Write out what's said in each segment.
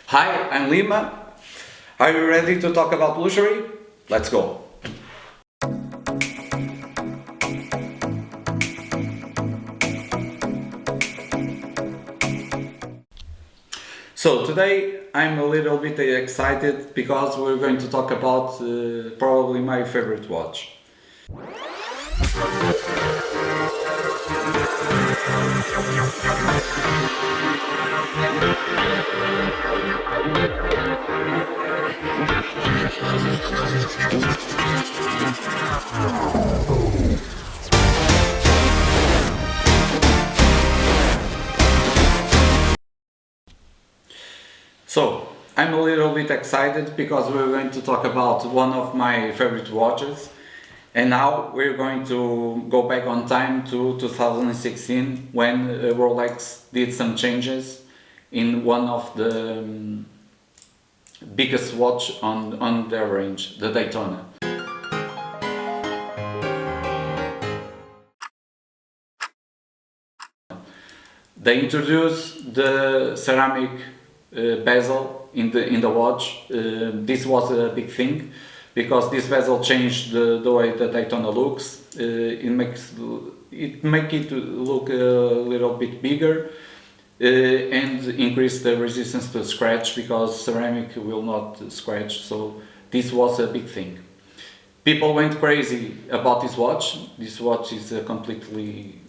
Hi, I'm Lima. Are you ready to talk about luxury? Let's go. So today I'm a little bit excited because we're going to talk about probably my favorite watch. So I'm a little bit excited because we're going to talk about one of my favorite watches. And now we're going to go back on time to 2016 when Rolex did some changes in one of the biggest watch on their range, the Daytona. They introduced the ceramic bezel in the watch. This was a big thing because this bezel changed the way the Daytona looks. It make it look a little bit bigger and increase the resistance to scratch because ceramic will not scratch. So this was a big thing. People went crazy about this watch. This watch is a completely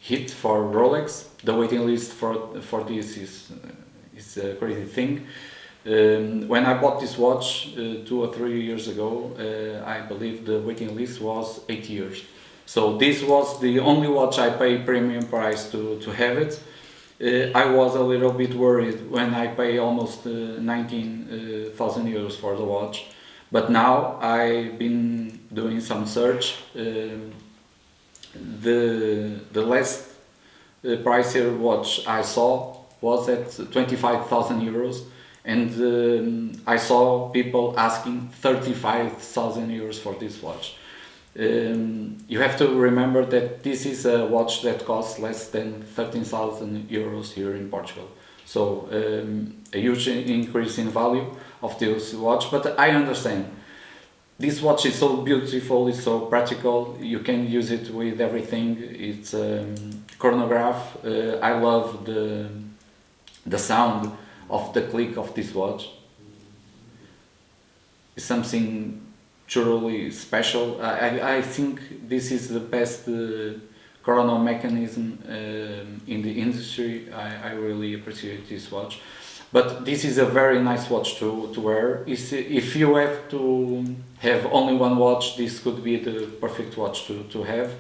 hit for Rolex. The waiting list for this is a crazy thing. When I bought this watch 2 or 3 years ago, I believe the waiting list was 8 years. So this was the only watch I paid premium price to have it. I was a little bit worried when I pay almost 19,000 euros for the watch. But now I've been doing some search. The last pricier watch I saw was at 25,000 euros, and I saw people asking 35,000 euros for this watch. You have to remember that this is a watch that costs less than 13,000 euros here in Portugal. So a huge increase in value of this watch, but I understand. This watch is so beautiful, it's so practical, you can use it with everything. It's chronograph. I love the sound of the click of this watch. It's something truly special. I think this is the best chrono mechanism in the industry. I really appreciate this watch. But this is a very nice watch to wear. If you have to have only one watch, this could be the perfect watch to have.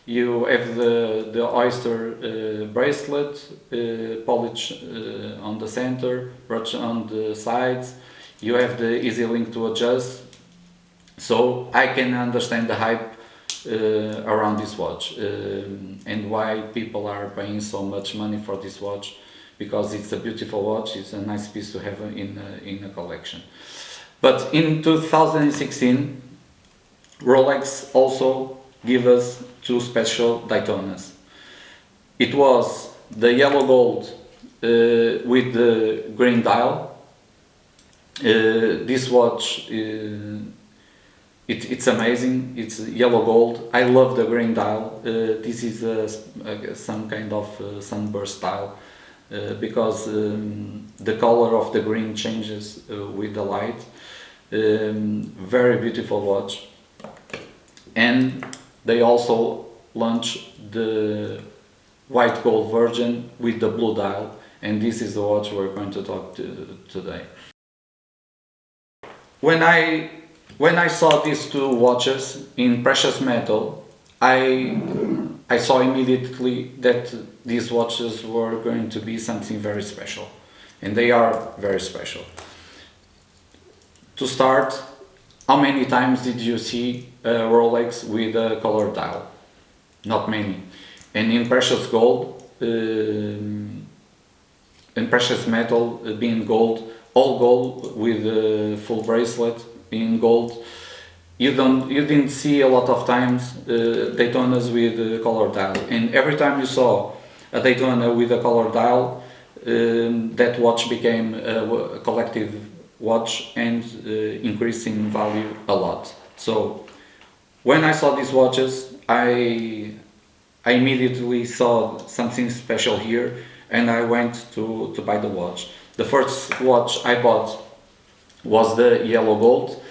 You have the oyster bracelet, polish on the center, brooch on the sides. You have the easy link to adjust. So I can understand the hype around this watch and why people are paying so much money for this watch. Because it's a beautiful watch, it's a nice piece to have in a collection. But in 2016, Rolex also gave us two special Daytonas. It was the yellow gold with the green dial. This watch, it's amazing, it's yellow gold. I love the green dial. This is some kind of sunburst style. Because the color of the green changes with the light. Very beautiful watch. And they also launched the white gold version with the blue dial, and this is the watch we're going to talk today. When I saw these two watches in precious metal, I saw immediately that these watches were going to be something very special, and they are very special. To start, how many times did you see a Rolex with a colored dial? Not many. And in precious gold, in precious metal being gold, all gold with a full bracelet being gold, you didn't see a lot of times Daytonas with a color dial, and every time you saw a Daytona with a color dial, that watch became a collective watch and increased in value a lot. So when I saw these watches, I immediately saw something special here, and I went to buy the watch. The first watch I bought was the yellow gold.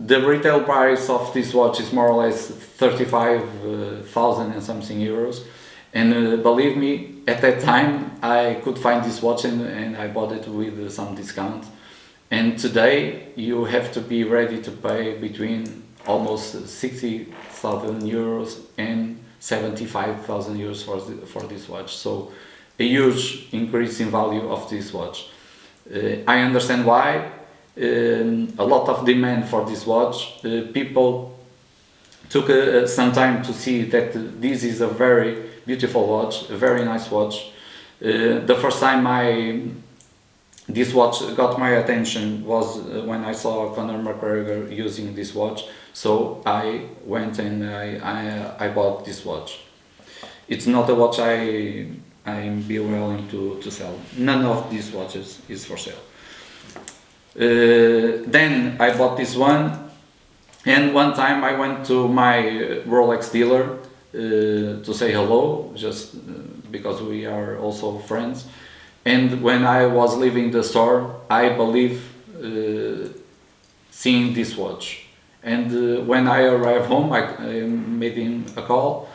The retail price of this watch is more or less 35,000 and something euros, and believe me, at that time I could find this watch and I bought it with some discount. And today you have to be ready to pay between almost 60,000 euros and 75,000 euros for this watch. So a huge increase in value of this watch. I understand why. A lot of demand for this watch. People took some time to see that this is a very beautiful watch, a very nice watch. The first time this watch got my attention was when I saw Conor McGregor using this watch. So I went and I bought this watch. It's not a watch I'm be willing to sell. None of these watches is for sale. Then I bought this one, and one time I went to my Rolex dealer to say hello, just because we are also friends. And when I was leaving the store, I believe seeing this watch. And when I arrived home, I made him a call,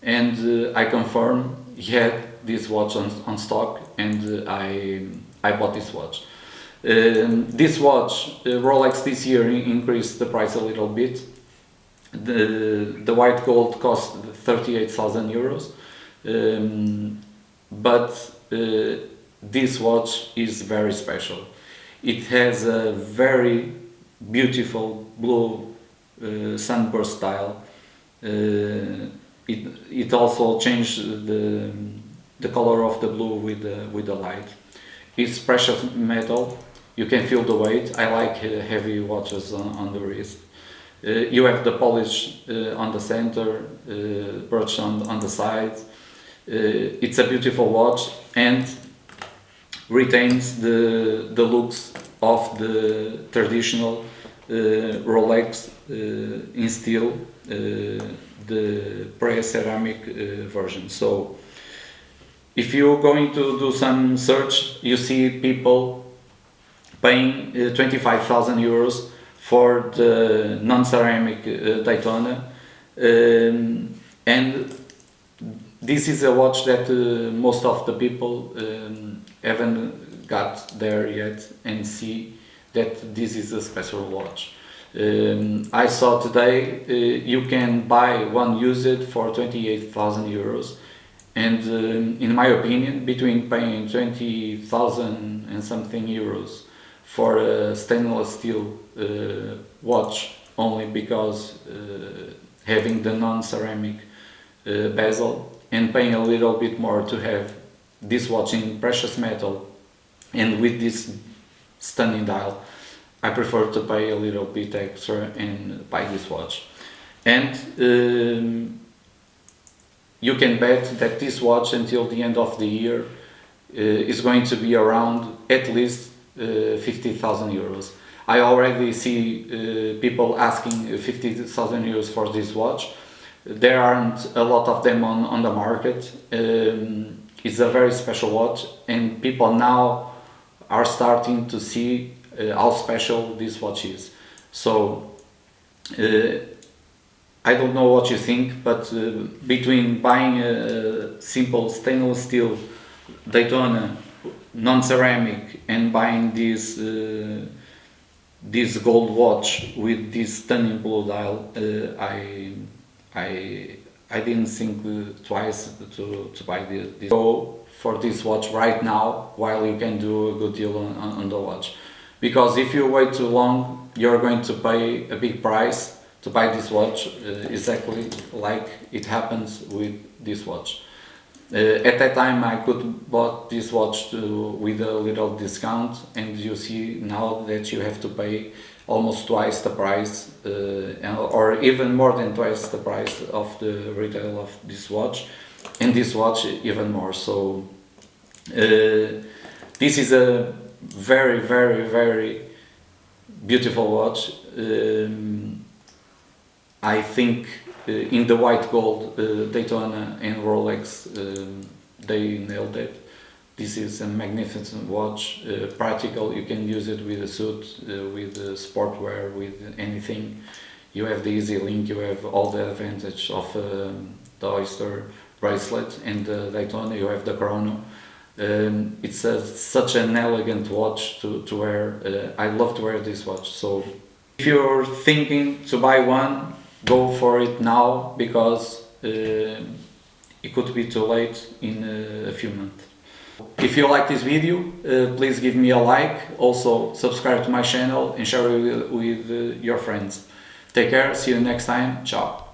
and I confirmed he had this watch on stock, and I bought this watch. This watch, Rolex this year increased the price a little bit. The white gold cost 38,000 euros, but this watch is very special. It has a very beautiful blue sunburst style. It also changed the color of the blue with the light. It's precious metal. You can feel the weight. I like heavy watches on the wrist. You have the polish on the center, brooch on the sides. It's a beautiful watch and retains the looks of the traditional Rolex in steel, the pre-ceramic version. So if you're going to do some search, you see people paying 25,000 euros for the non-ceramic Daytona, and this is a watch that most of the people haven't got there yet and see that this is a special watch. I saw today you can buy one used for 28,000 euros, and in my opinion, between paying 20,000 and something euros for a stainless steel watch only because having the non-ceramic bezel, and paying a little bit more to have this watch in precious metal and with this stunning dial, I prefer to pay a little bit extra and buy this watch. And you can bet that this watch until the end of the year is going to be around at least 50,000 euros. I already see people asking 50,000 euros for this watch. There aren't a lot of them on the market. It's a very special watch, and people now are starting to see how special this watch is. So I don't know what you think, but between buying a simple stainless steel Daytona non-ceramic and buying this gold watch with this stunning blue dial, I didn't think twice to buy this. Go for this watch right now while you can do a good deal on the watch, because if you wait too long, you're going to pay a big price to buy this watch, exactly like it happens with this watch. At that time I could bought this watch with a little discount, and you see now that you have to pay almost twice the price, or even more than twice the price of the retail of this watch, and this watch even more. So This is a very, very, very beautiful watch. I think in the white gold, Daytona and Rolex, they nailed it. This is a magnificent watch, practical. You can use it with a suit, with sportwear, with anything. You have the easy link, you have all the advantage of the Oyster bracelet, and the Daytona, you have the chrono. It's such an elegant watch to wear. I love to wear this watch. So if you're thinking to buy one, go for it now, because it could be too late in a few months. If you like this video, please give me a like. Also subscribe to my channel and share it with your friends. Take care, see you next time, ciao.